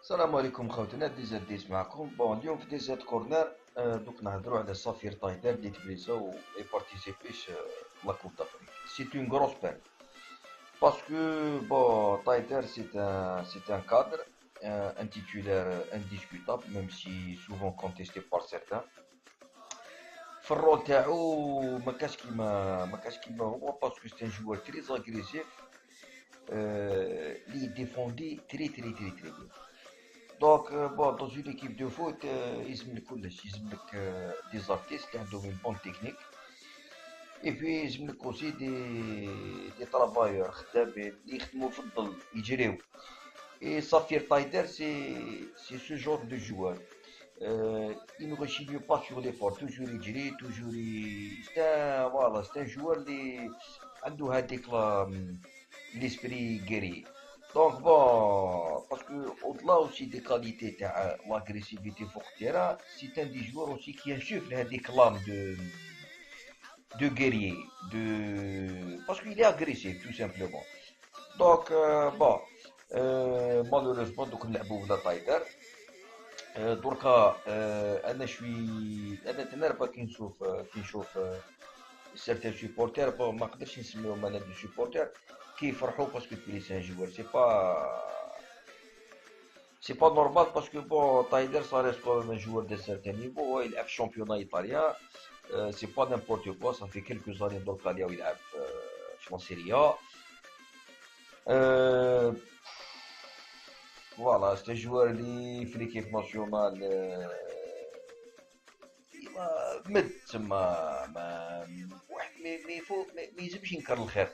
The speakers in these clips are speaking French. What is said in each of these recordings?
السلام عليكم خوتنا ديزاد ديس معكم اليوم في ديزاد كورنر. دوك نهضروا على صافير تايدر اللي تبليسا و اي بارتيسيبيش لا كوب دافريك. سي اون غروس بير باسكو تايدر سي ان كادر, un titulaire indiscutable même si souvent contesté par certains. في الرول تاعو ما كاش كيما هو باسكو سي ان جوار تري اغريسيف اللي ديفوندي تري بيان. Donc, dans une équipe de foot, يلزملك كلش يلزملك دي زارتيست اللي عندهم une bonne technique et puis يلزملك aussi دي travailleurs خدامين اللي يخدموا في الظل يجريو. Et Safir Taider, c'est ce genre de joueur. Il ne rechigne pas sur l'effort, toujours il gère, toujours il... voilà, c'est un joueur qui a l'esprit guerrier. Donc bon, parce que au-delà aussi des qualités de l'agressivité fortière, c'est un des joueurs aussi qui insuffle des clames de guerrier, parce qu'il est agressif tout simplement. Donc malheureusement donc نلعبوا بلا تايدر. دركا انا تنرفز كي نشوف سيرتان سوبورتير ما نقدرش نسميهم انا دو سوبورتير كيفرحوا باسكو تبليس ان جوار سي با نورمال باسكو تايدر ça reste quand même un joueur d'un certain niveau. هو يلعب في الشامبيون ايطاليا, سي با نيمبورت كوا. صافي كيلكو زاني دركا اللي يلعب في لا سيريا. فوالا سي جوار اللي في ليكيب ناسيونال مد تما واحد ما يلزمش ينكر الخير.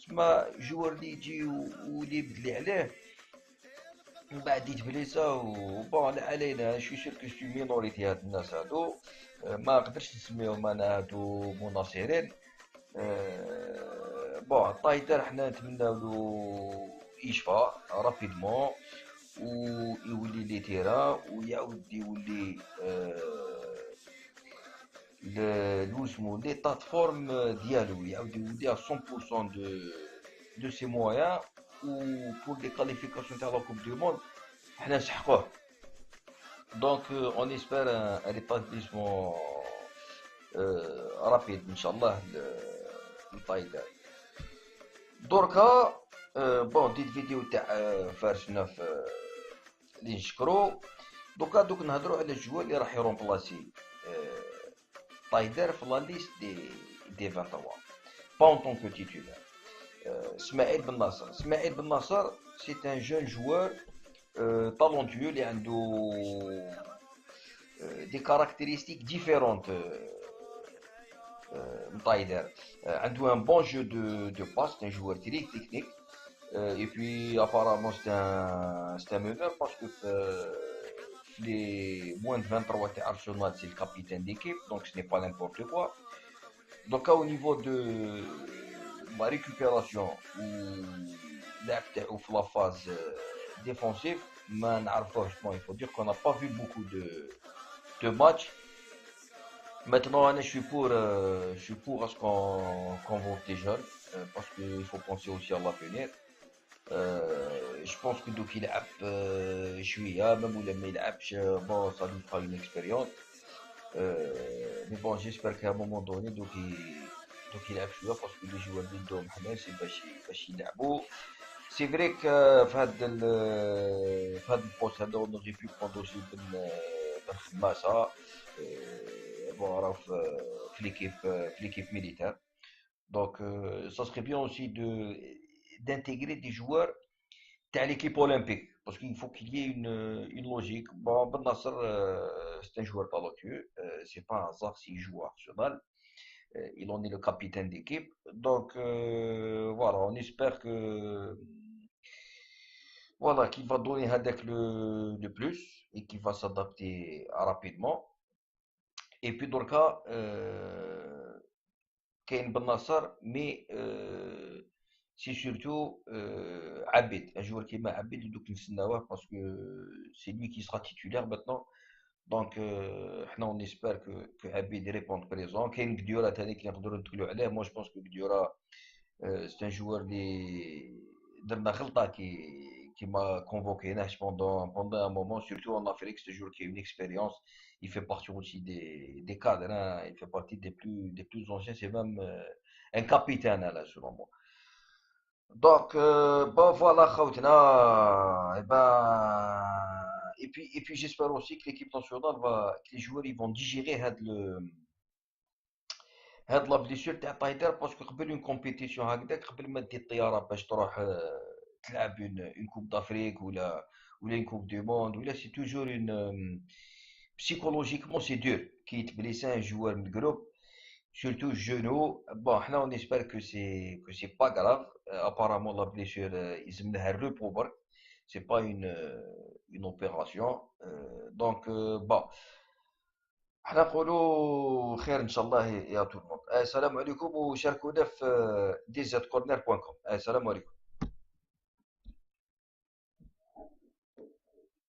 تما جوار اللي يجي واللي يبدلي عليه من بعد يتبليسا لا علينا شوي سير كو سي مينوريتي. هاد الناس هادو ما نقدرش نسميهم انا هادو مناصرين. طايدر حنا نتمناولو يشفى رابيدمون ويولي لي تيرا ويعاود يولي اسمو ليطا دو فورم ديالو, يعاود يولي 100% de ses moyens ou pour les qualifications تاع لا كوب دو موند حنا نسحقوه. Donc on espère un rétablissement rapide ان شاء الله لطايدر. دركا ديت فيديو تاع فارس 9 اللي نشكرو. دوك نهضروا على الجوال اللي راح يرومبلاسي طايدر في لا ليست دي 23 با اون طون كو تيتولار. اسماعيل بن ناصر سي ان جون جوار طالونتيو اللي عنده دي كارactéristiques différentes من طايدر. عنده ان بون جو دو باس, ان جوار تري تكنيك. Et puis apparemment c'est un meneur parce que les moins de 23 de Arsenal c'est le capitaine d'équipe, donc ce n'est pas n'importe quoi. Donc au niveau de la récupération ou la phase défensive, il faut dire qu'on n'a pas vu beaucoup de matchs. Maintenant je suis pour à ce qu'on vote des jeunes, parce qu'il faut penser aussi à l'avenir. Je pense que دوك يلعب شويه même ولا ما يلعبش ça lui fera une expérience. Mais j'espère qu'à un moment donné دوك يلعب شويه باسكو لي جوار اللي عندهم حماس باش يلعبوا. سي فري ك في هاد البوست هذا اون اوغي بو بروندو شي بن خماسه راه في ليكيب ميليتير. Donc ça serait bien aussi d'intégrer des joueurs à l'équipe olympique, parce qu'il faut qu'il y ait une logique. Ben Nasser, c'est un joueur talentueux, c'est pas un hasard s'il joue à Arsenal, il en est le capitaine d'équipe. Donc voilà, on espère que qu'il va donner avec le plus et qu'il va s'adapter rapidement. Et puis dans le cas كاين بن ناصر مي سي سورتو عبيد, ان جوار كيما عبيد دوك نستناوه باسكو سي لوي كي سرا تيتولير ماتنون. دونك حنا اون اسبير كو عبيد يريبوند بريزون. كاين بديورا تاني كي نقدروا ندخلوا عليه. مو جو بونس كو بديورا سي ان جوار لي درنا غلطه qui m'a convoqué pendant un moment, surtout en Afrique, c'est toujours qu'il y a une expérience. Il fait partie aussi des cadres, hein. Il fait partie des plus anciens, c'est même un capitaine, hein, là, selon moi. Donc, bon, voilà, Khaoutna. Et puis j'espère aussi que l'équipe nationale que les joueurs ils vont digérer هاد لا بليسيور تاع تايدر باسكو قبل اون كومبيتيسيون هكذاك قبل ما دير الطياره باش تروح تلعب اون كوب دافريك ولا اون كوب دو موند ولا سي توجور اون psychologiquement c'est dur كي يتبليسي ان جوار من الجروب surtout genou bon حنا on espère que c'est pas grave apparemment la blessure يلزم لها repos برك c'est pas une opération donc bon احنا نقولوا خير ان شاء الله يا تو الموند السلام عليكم وشاركونا في ديزات كورنر بوان كوم السلام عليكم